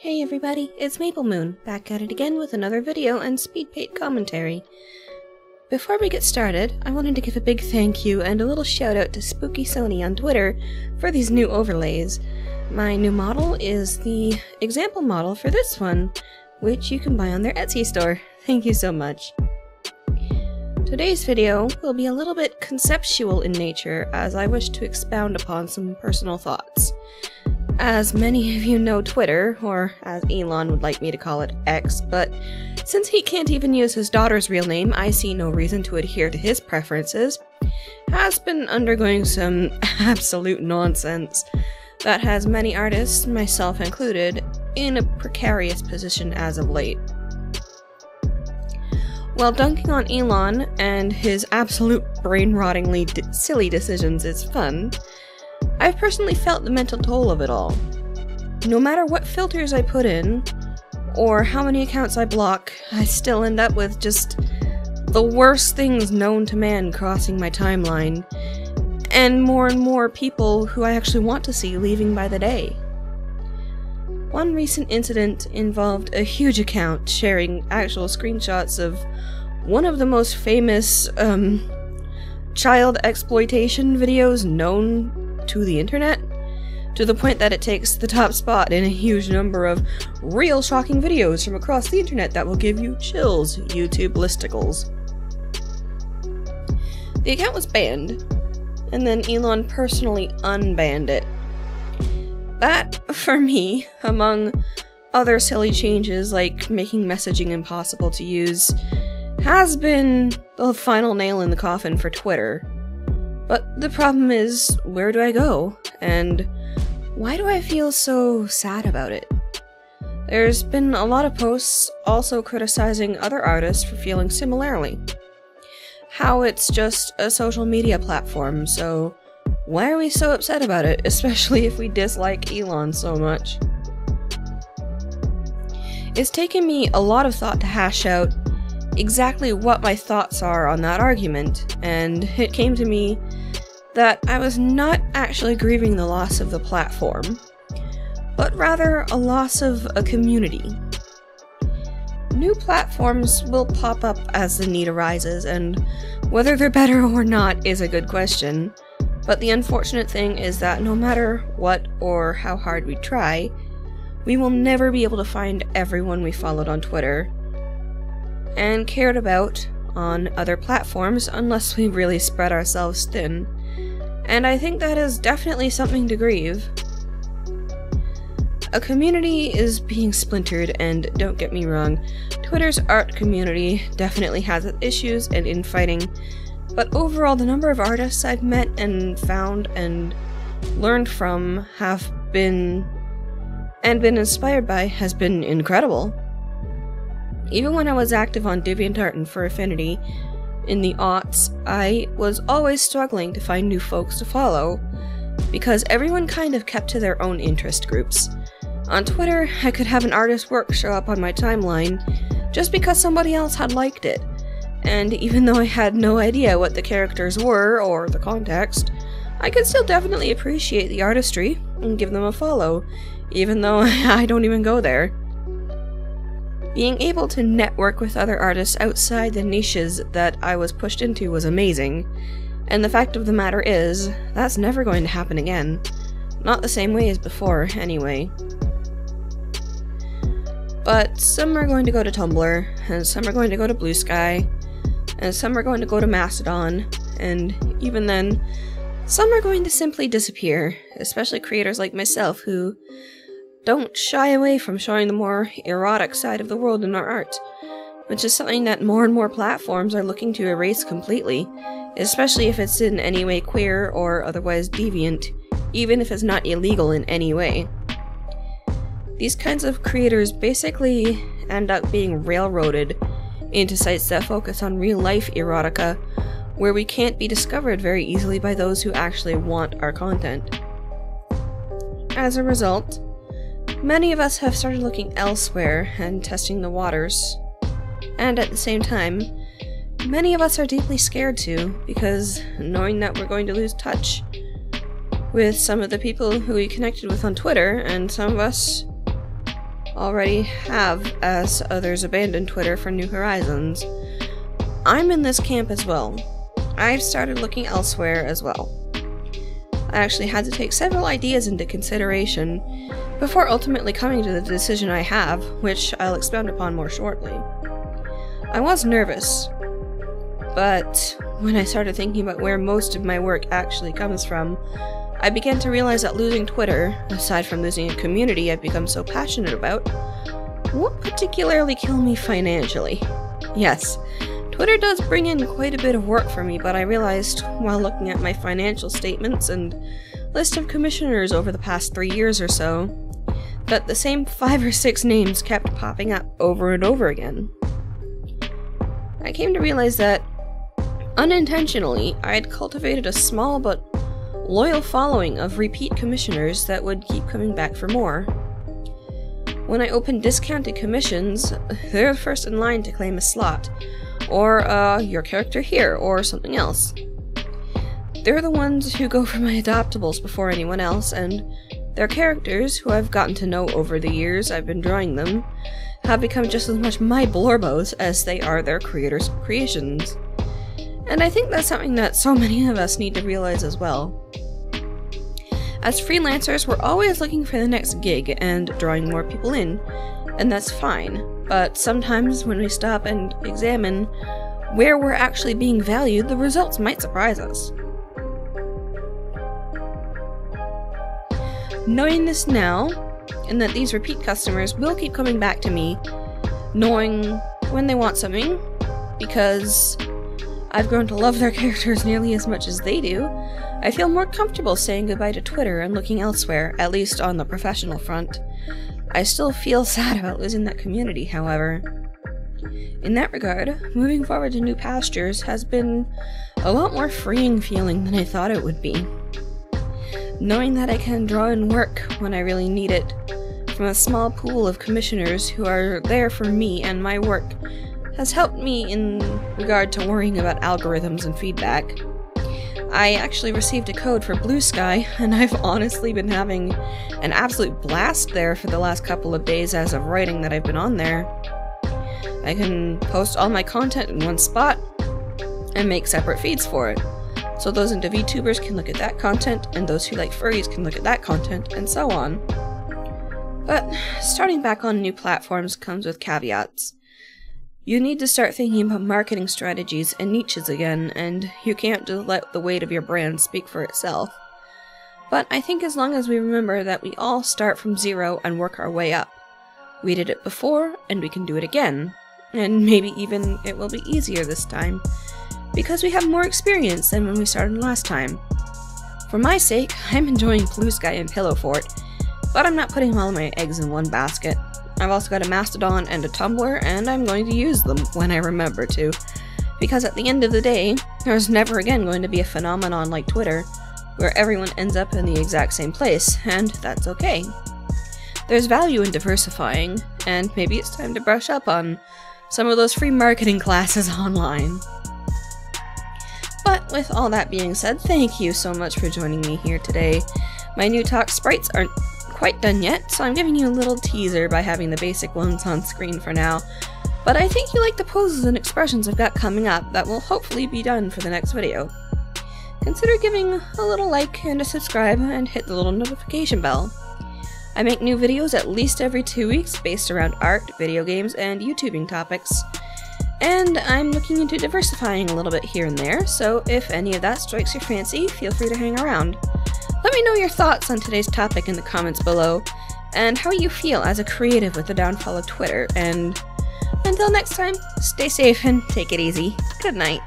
Hey everybody, it's MapleMoon, back at it again with another video and speed paint commentary. Before we get started, I wanted to give a big thank you and a little shout out to Spooky Sony on Twitter for these new overlays. My new model is the example model for this one, which you can buy on their Etsy store. Thank you so much. Today's video will be a little bit conceptual in nature, as I wish to expound upon some personal thoughts. As many of you know, Twitter, or as Elon would like me to call it, X, but since he can't even use his daughter's real name, I see no reason to adhere to his preferences, has been undergoing some absolute nonsense that has many artists, myself included, in a precarious position as of late. While dunking on Elon and his absolute brain-rottingly silly decisions is fun, I've personally felt the mental toll of it all. No matter what filters I put in, or how many accounts I block, I still end up with just the worst things known to man crossing my timeline, and more people who I actually want to see leaving by the day. One recent incident involved a huge account sharing actual screenshots of one of the most famous, child exploitation videos known to the internet, to the point that it takes the top spot in a huge number of real shocking videos from across the internet that will give you chills, YouTube listicles. The account was banned, and then Elon personally unbanned it. That, for me, among other silly changes like making messaging impossible to use, has been the final nail in the coffin for Twitter. But the problem is, where do I go? And why do I feel so sad about it? There's been a lot of posts also criticizing other artists for feeling similarly. How it's just a social media platform, so why are we so upset about it, especially if we dislike Elon so much? It's taken me a lot of thought to hash out exactly what my thoughts are on that argument, and it came to me that I was not actually grieving the loss of the platform, but rather a loss of a community. New platforms will pop up as the need arises, and whether they're better or not is a good question, but the unfortunate thing is that no matter what or how hard we try, we will never be able to find everyone we followed on Twitter and cared about on other platforms unless we really spread ourselves thin. And I think that is definitely something to grieve. A community is being splintered, and don't get me wrong, Twitter's art community definitely has its issues and infighting, but overall the number of artists I've met and found and learned from have been inspired by has been incredible. Even when I was active on DeviantArt and for Affinity in the aughts, I was always struggling to find new folks to follow, because everyone kind of kept to their own interest groups. On Twitter, I could have an artist's work show up on my timeline just because somebody else had liked it, and even though I had no idea what the characters were or the context, I could still definitely appreciate the artistry and give them a follow, even though I don't even go there. Being able to network with other artists outside the niches that I was pushed into was amazing, and the fact of the matter is, that's never going to happen again. Not the same way as before, anyway. But some are going to go to Tumblr, and some are going to go to Bluesky, and some are going to go to Mastodon, and even then, some are going to simply disappear, especially creators like myself who don't shy away from showing the more erotic side of the world in our art, which is something that more and more platforms are looking to erase completely, especially if it's in any way queer or otherwise deviant, even if it's not illegal in any way. These kinds of creators basically end up being railroaded into sites that focus on real-life erotica, where we can't be discovered very easily by those who actually want our content. As a result, many of us have started looking elsewhere and testing the waters. And at the same time, many of us are deeply scared too, because knowing that we're going to lose touch with some of the people who we connected with on Twitter, and some of us already have, as others abandon Twitter for new horizons. I'm in this camp as well. I've started looking elsewhere as well. I actually had to take several ideas into consideration before ultimately coming to the decision I have, which I'll expound upon more shortly. I was nervous, but when I started thinking about where most of my work actually comes from, I began to realize that losing Twitter, aside from losing a community I've become so passionate about, won't particularly kill me financially. Yes, Twitter does bring in quite a bit of work for me, but I realized, while looking at my financial statements and list of commissioners over the past 3 years or so, that the same 5 or 6 names kept popping up over and over again. I came to realize that, unintentionally, I had cultivated a small but loyal following of repeat commissioners that would keep coming back for more. When I open discounted commissions, they're the first in line to claim a slot, or your character here, or something else. They're the ones who go for my adoptables before anyone else, and their characters, who I've gotten to know over the years I've been drawing them, have become just as much my blorbos as they are their creators' creations. And I think that's something that so many of us need to realize as well. As freelancers, we're always looking for the next gig and drawing more people in, and that's fine, but sometimes when we stop and examine where we're actually being valued, the results might surprise us. Knowing this now, and that these repeat customers will keep coming back to me, knowing when they want something, because I've grown to love their characters nearly as much as they do, I feel more comfortable saying goodbye to Twitter and looking elsewhere, at least on the professional front. I still feel sad about losing that community, however. In that regard, moving forward to new pastures has been a lot more freeing feeling than I thought it would be. Knowing that I can draw in work when I really need it, from a small pool of commissioners who are there for me and my work, has helped me in regard to worrying about algorithms and feedback. I actually received a code for Bluesky, and I've honestly been having an absolute blast there for the last couple of days as of writing that I've been on there. I can post all my content in one spot, and make separate feeds for it. So those into VTubers can look at that content, and those who like furries can look at that content, and so on. But starting back on new platforms comes with caveats. You need to start thinking about marketing strategies and niches again, and you can't just let the weight of your brand speak for itself. But I think as long as we remember that we all start from zero and work our way up. We did it before, and we can do it again. And maybe even it will be easier this time, because we have more experience than when we started last time. For my sake, I'm enjoying Bluesky and Pillow Fort, but I'm not putting all my eggs in one basket. I've also got a Mastodon and a Tumblr, and I'm going to use them when I remember to, because at the end of the day, there's never again going to be a phenomenon like Twitter, where everyone ends up in the exact same place, and that's okay. There's value in diversifying, and maybe it's time to brush up on some of those free marketing classes online. But with all that being said, thank you so much for joining me here today. My new talk sprites aren't quite done yet, so I'm giving you a little teaser by having the basic ones on screen for now. But I think you like the poses and expressions I've got coming up that will hopefully be done for the next video. Consider giving a little like and a subscribe and hit the little notification bell. I make new videos at least every 2 weeks based around art, video games, and YouTubing topics. And I'm looking into diversifying a little bit here and there, so if any of that strikes your fancy, feel free to hang around. Let me know your thoughts on today's topic in the comments below, and how you feel as a creative with the downfall of Twitter, and until next time, stay safe and take it easy. Good night.